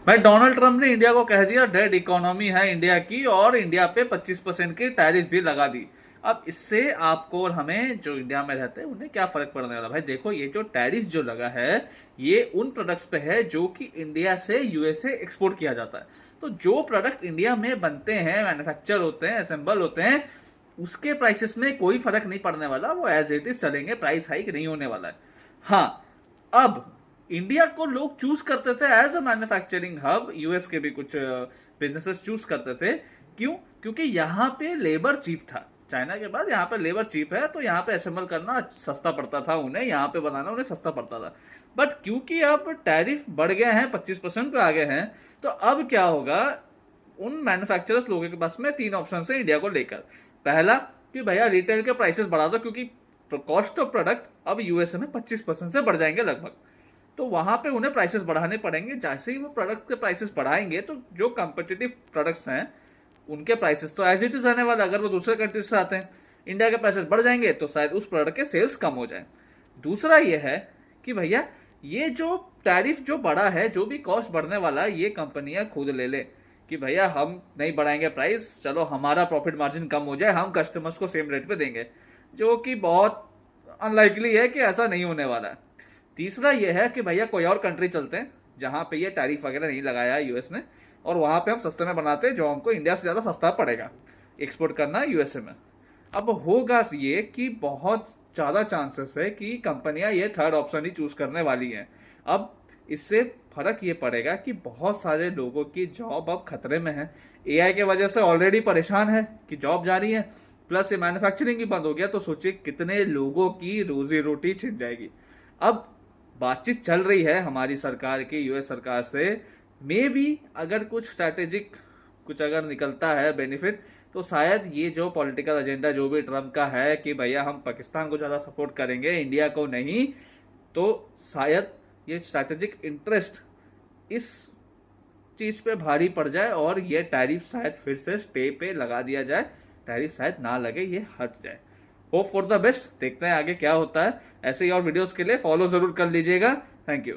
भाई Donald Trump ने India को कह दिया डेड इकोनॉमी है इंडिया की, और इंडिया पे 25% की टैरिफ भी लगा दी। अब इससे आपको और हमें जो इंडिया में रहते हैं उन्हें क्या फर्क पड़ने वाला? भाई देखो, ये जो टैरिफ जो लगा है ये उन प्रोडक्ट्स पे है जो कि इंडिया से यूएसए एक्सपोर्ट किया जाता है। तो जो प्रोडक्ट इंडिया में बनते हैं, मैन्युफैक्चर होते हैं, असेंबल होते हैं, उसके प्राइसेस में कोई फर्क नहीं पड़ने वाला, वो एज इट इज चलेंगे, प्राइस हाइक नहीं होने वाला है। हाँ, अब इंडिया को लोग चूज करते थे as a manufacturing hub, US के भी कुछ बिजनेसेस चूज करते थे। क्यों? क्योंकि यहाँ पे लेबर चीप था। चाइना के बाद यहाँ पे लेबर चीप है, तो यहाँ पे असेंबल करना सस्ता पड़ता था उन्हें, यहाँ पे बनाना उन्हें सस्ता पड़ता था। बट क्योंकि अब टैरिफ बढ़ गए हैं, 25% पे आ गए हैं, तो अब क्या होगा? उन मैन्युफैक्चरर्स लोगों के पास में तीन ऑप्शन है इंडिया को लेकर। पहला, कि भैया रिटेल के प्राइसेस बढ़ा दो, क्योंकि कॉस्ट ऑफ प्रोडक्ट अब यूएसए में 25% से बढ़ जाएंगे लगभग। तो वहां पे उन्हें प्राइसेस बढ़ाने पड़ेंगे। जैसे ही वो प्रोडक्ट के प्राइसेस बढ़ाएंगे तो जो कम्पिटिटिव प्रोडक्ट्स हैं उनके प्राइसेस तो एज इट इज रहने वाला। अगर वो दूसरे कंट्रीज से आते हैं, इंडिया के प्राइसेस बढ़ जाएंगे तो शायद उस प्रोडक्ट के सेल्स कम हो जाए। दूसरा ये है कि भैया ये जो टैरिफ जो बढ़ा है, जो भी कॉस्ट बढ़ने वाला है, ये कंपनियां खुद ले ले कि भैया हम नहीं बढ़ाएंगे प्राइस, चलो हमारा प्रॉफिट मार्जिन कम हो जाए, हम कस्टमर्स को सेम रेट पे देंगे, जो कि बहुत अनलाइकली है कि ऐसा नहीं होने वाला है। तीसरा यह है कि भैया कोई और कंट्री चलते हैं जहां पे ये टैरिफ वगैरह नहीं लगाया है यूएस ने, और वहां पे हम सस्ते में बनाते हैं, जो हमको इंडिया से ज़्यादा सस्ता पड़ेगा एक्सपोर्ट करना यूएसए में। अब होगा ये कि बहुत ज़्यादा चांसेस है कि कंपनियां ये थर्ड ऑप्शन ही चूज करने वाली हैं। अब इससे फर्क ये पड़ेगा कि बहुत सारे लोगों की जॉब अब खतरे में है। एआई के वजह से ऑलरेडी परेशान है कि जॉब जा रही है, प्लस ये मैन्युफैक्चरिंग भी बंद हो गया, तो सोचिए कितने लोगों की रोजी रोटी छिन जाएगी। अब बातचीत चल रही है हमारी सरकार की यूएस सरकार से, मे बी अगर कुछ स्ट्रैटेजिक कुछ अगर निकलता है बेनिफिट, तो शायद ये जो पॉलिटिकल एजेंडा जो भी ट्रम्प का है कि भैया हम पाकिस्तान को ज़्यादा सपोर्ट करेंगे इंडिया को नहीं, तो शायद ये स्ट्रैटेजिक इंटरेस्ट इस चीज़ पे भारी पड़ जाए और ये टैरिफ शायद फिर से स्टे पे लगा दिया जाए, टैरिफ शायद ना लगे, ये हट जाए। होप फॉर द बेस्ट, देखते हैं आगे क्या होता है। ऐसे ही और वीडियोस के लिए फॉलो जरूर कर लीजिएगा। Thank you.